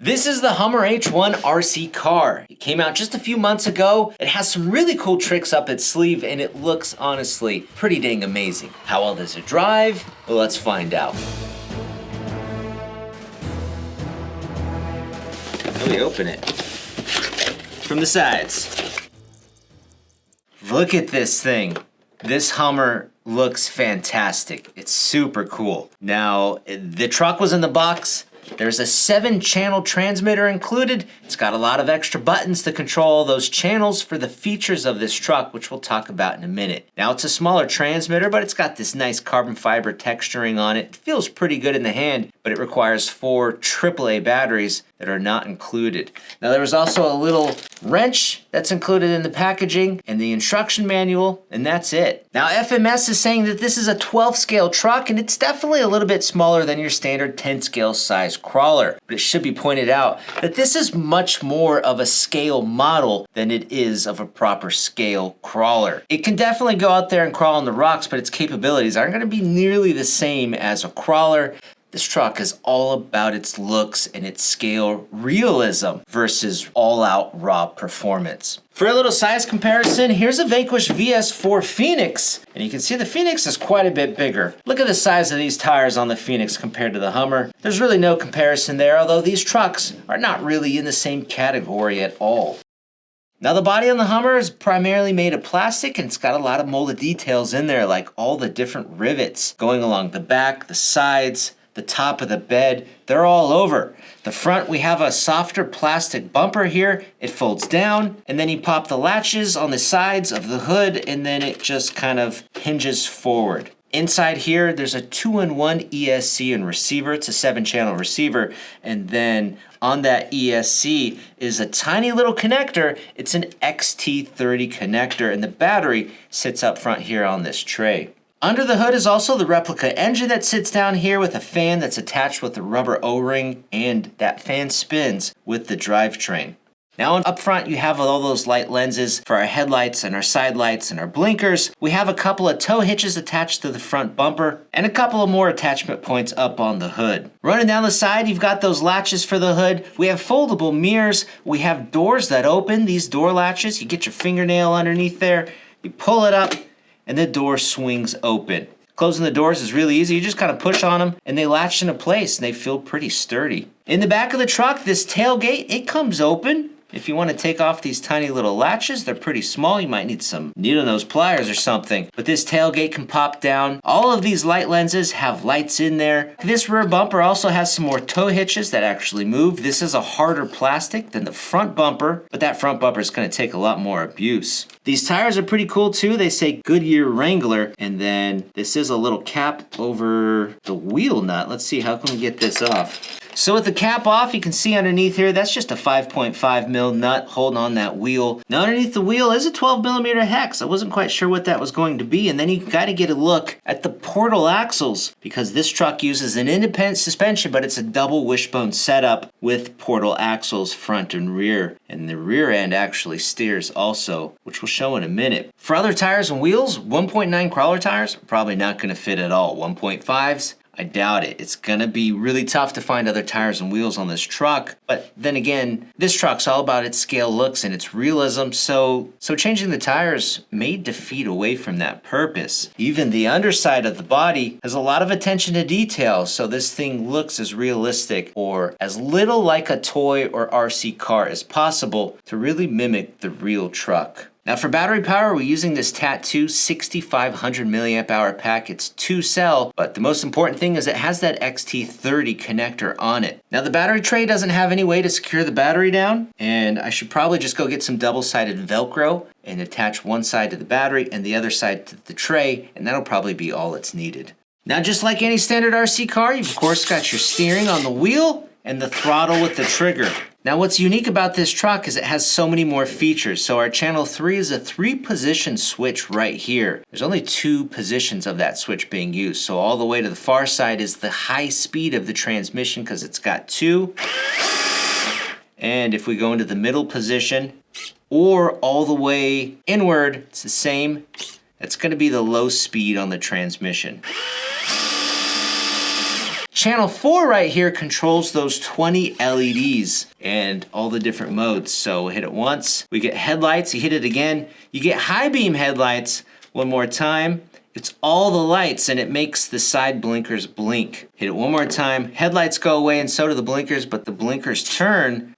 This is the Hummer H1 RC car. It came out just a few months ago. It has some really cool tricks up its sleeve and it looks honestly pretty dang amazing. How well does it drive? Well, let's find out. Let me open it from the sides. Look at this thing. This Hummer looks fantastic. It's super cool. Now, the truck was in the box. There's a 7-channel transmitter included. It's got a lot of extra buttons to control those channels for the features of this truck, which we'll talk about in a minute. Now, it's a smaller transmitter, but it's got this nice carbon fiber texturing on it. It feels pretty good in the hand, but it requires 4 AAA batteries that are not included. Now, there was also a little wrench that's included in the packaging and the instruction manual, and that's it. Now, FMS is saying that this is a 12-scale truck, and it's definitely a little bit smaller than your standard 10-scale size crawler. But it should be pointed out that this is much more of a scale model than it is of a proper scale crawler. It can definitely go out there and crawl on the rocks, but its capabilities aren't going to be nearly the same as a crawler. This truck is all about its looks and its scale realism versus all-out raw performance. For a little size comparison, here's a Vanquish VS4 Phoenix, and you can see the Phoenix is quite a bit bigger. Look at the size of these tires on the Phoenix compared to the Hummer. There's really no comparison there, although these trucks are not really in the same category at all. Now, the body on the Hummer is primarily made of plastic, and it's got a lot of molded details in there, like all the different rivets going along the back, the sides, the top of the bed, they're all over. The front, we have a softer plastic bumper here. It folds down, and then you pop the latches on the sides of the hood, and then it just kind of hinges forward. Inside here, there's a 2-in-1 ESC and receiver. It's a 7-channel receiver, and then on that ESC is a tiny little connector. It's an XT30 connector, and the battery sits up front here on this tray. Under the hood is also the replica engine that sits down here with a fan that's attached with a rubber O-ring, and that fan spins with the drivetrain. Now up front you have all those light lenses for our headlights and our side lights and our blinkers. We have a couple of tow hitches attached to the front bumper and a couple of more attachment points up on the hood. Running down the side, you've got those latches for the hood. We have foldable mirrors. We have doors that open, these door latches. You get your fingernail underneath there, you pull it up, and the door swings open. Closing the doors is really easy. You just kind of push on them and they latch into place and they feel pretty sturdy. In the back of the truck, this tailgate, it comes open. If you want to take off these tiny little latches, they're pretty small. You might need some needle nose pliers or something. But this tailgate can pop down. All of these light lenses have lights in there. This rear bumper also has some more tow hitches that actually move. This is a harder plastic than the front bumper, but that front bumper is going to take a lot more abuse. These tires are pretty cool too. They say Goodyear Wrangler, and then this is a little cap over the wheel nut. Let's see, how can we get this off? So with the cap off, you can see underneath here, that's just a 5.5 mil nut holding on that wheel. Now underneath the wheel is a 12 millimeter hex. I wasn't quite sure what that was going to be. And then you got to get a look at the portal axles, because this truck uses an independent suspension, but it's a double wishbone setup with portal axles front and rear. And the rear end actually steers also, which we'll show in a minute. For other tires and wheels, 1.9 crawler tires are probably not going to fit at all. 1.5s, I doubt it. It's gonna be really tough to find other tires and wheels on this truck. But then again, this truck's all about its scale looks and its realism, so changing the tires may defeat away from that purpose. Even the underside of the body has a lot of attention to detail, so this thing looks as realistic or as little like a toy or RC car as possible to really mimic the real truck. Now for battery power, we're using this Tat2 6500 milliamp hour pack. It's 2-cell, but the most important thing is it has that XT30 connector on it. Now the battery tray doesn't have any way to secure the battery down, and I should probably just go get some double-sided Velcro and attach one side to the battery and the other side to the tray, and that'll probably be all it's needed. Now just like any standard RC car, you've of course got your steering on the wheel and the throttle with the trigger. Now what's unique about this truck is it has so many more features. So our channel 3 is a 3-position switch right here. There's only 2 positions of that switch being used. So all the way to the far side is the high speed of the transmission because it's got 2. And if we go into the middle position or all the way inward, it's the same. That's going to be the low speed on the transmission. channel 4 right here controls those 20 LEDs and all the different modes. So we'll hit it once, we get headlights, you hit it again, you get high beam headlights one more time. It's all the lights and it makes the side blinkers blink. Hit it one more time, headlights go away and so do the blinkers, but the blinkers turn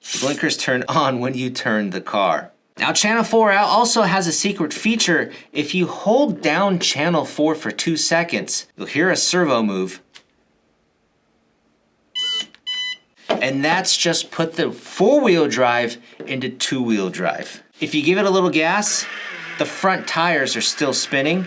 on when you turn the car. Now channel 4 also has a secret feature. If you hold down channel 4 for 2 seconds, you'll hear a servo move. And that's just put the 4-wheel drive into 2-wheel drive. If you give it a little gas, the front tires are still spinning,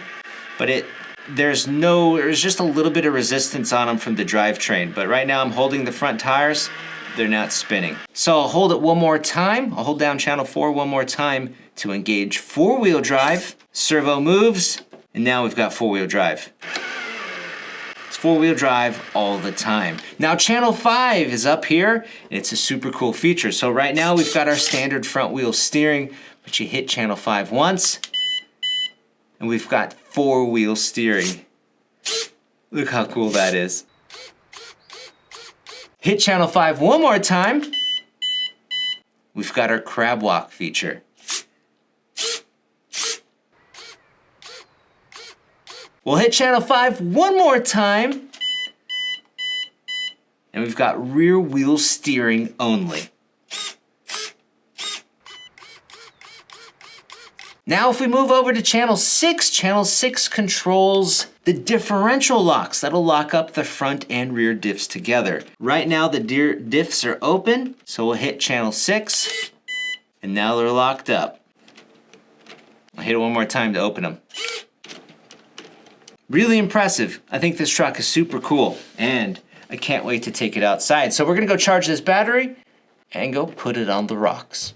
but there's just a little bit of resistance on them from the drivetrain. But right now I'm holding the front tires, they're not spinning. So I'll hold it one more time. I'll hold down channel 4 one more time to engage 4-wheel drive. Servo moves, and now we've got 4-wheel drive. It's 4-wheel drive all the time. Now channel 5 is up here, and it's a super cool feature. So right now we've got our standard front wheel steering, but you hit channel 5 once, and we've got 4-wheel steering. Look how cool that is. Hit channel 5 one more time. We've got our crabwalk feature. We'll hit channel 5 one more time. And we've got rear wheel steering only. Now if we move over to channel 6 controls the differential locks. That'll lock up the front and rear diffs together. Right now the diffs are open, so we'll hit channel 6, and now they're locked up. I'll hit it one more time to open them. Really impressive. I think this truck is super cool, and I can't wait to take it outside. So we're gonna go charge this battery and go put it on the rocks.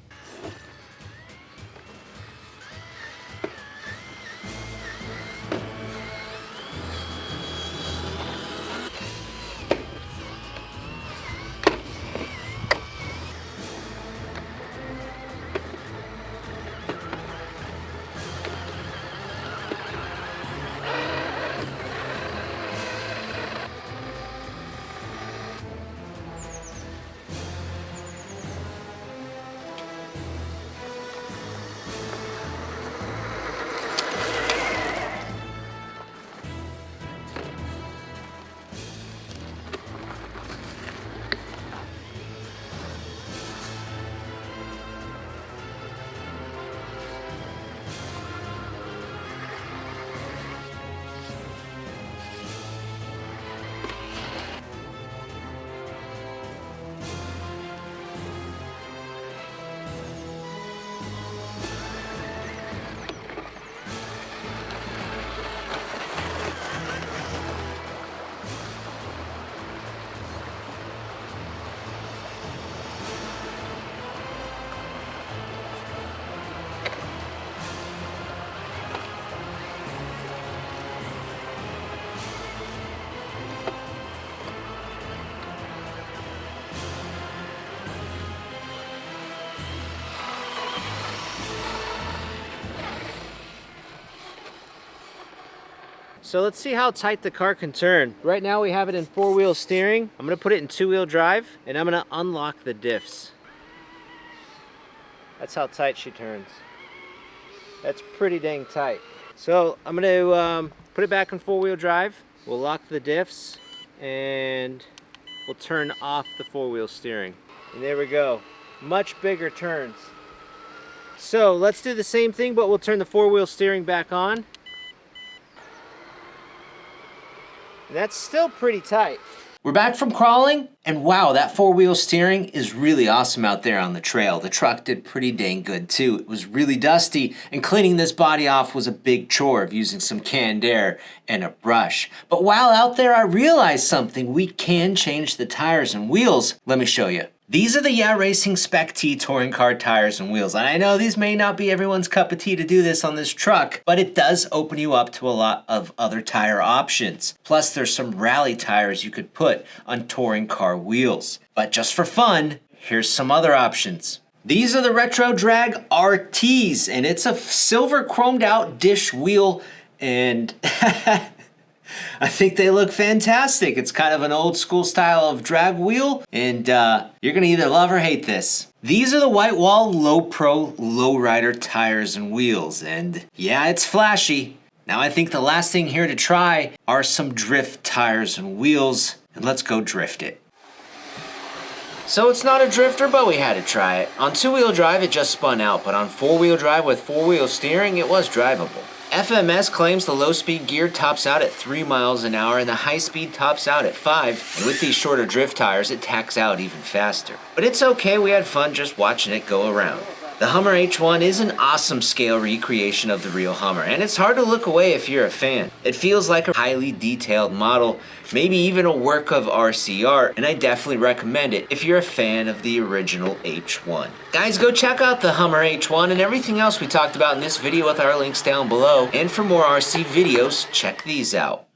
So let's see how tight the car can turn. Right now we have it in 4-wheel steering. I'm gonna put it in 2-wheel drive, and I'm gonna unlock the diffs. That's how tight she turns. That's pretty dang tight. So I'm gonna put it back in 4-wheel drive. We'll lock the diffs, and we'll turn off the 4-wheel steering. And there we go, much bigger turns. So let's do the same thing, but we'll turn the 4-wheel steering back on. That's still pretty tight. We're back from crawling, and wow, that 4-wheel steering is really awesome out there on the trail. The truck did pretty dang good too. It was really dusty, and cleaning this body off was a big chore of using some canned air and a brush. But while out there, I realized something. We can change the tires and wheels. Let me show you. These are the Yeah Racing Spec T touring car tires and wheels. And I know these may not be everyone's cup of tea to do this on this truck, but it does open you up to a lot of other tire options. Plus there's some rally tires you could put on touring car wheels. But just for fun, here's some other options. These are the Retro Drag RTs, and it's a silver chromed out dish wheel, and I think they look fantastic. It's kind of an old school style of drag wheel, and you're gonna either love or hate this. These are the White Wall Low Pro Lowrider tires and wheels, and yeah, it's flashy. Now I think the last thing here to try are some drift tires and wheels, and let's go drift it. So it's not a drifter, but we had to try it. On two-wheel drive, it just spun out, but on four-wheel drive with four-wheel steering, it was drivable. FMS claims the low-speed gear tops out at 3 miles an hour and the high-speed tops out at 5, and with these shorter drift tires, it tacks out even faster. But it's okay, we had fun just watching it go around. The Hummer H1 is an awesome scale recreation of the real Hummer, and it's hard to look away if you're a fan. It feels like a highly detailed model, maybe even a work of RC art, and I definitely recommend it if you're a fan of the original H1. Guys, go check out the Hummer H1 and everything else we talked about in this video with our links down below, and for more RC videos, check these out.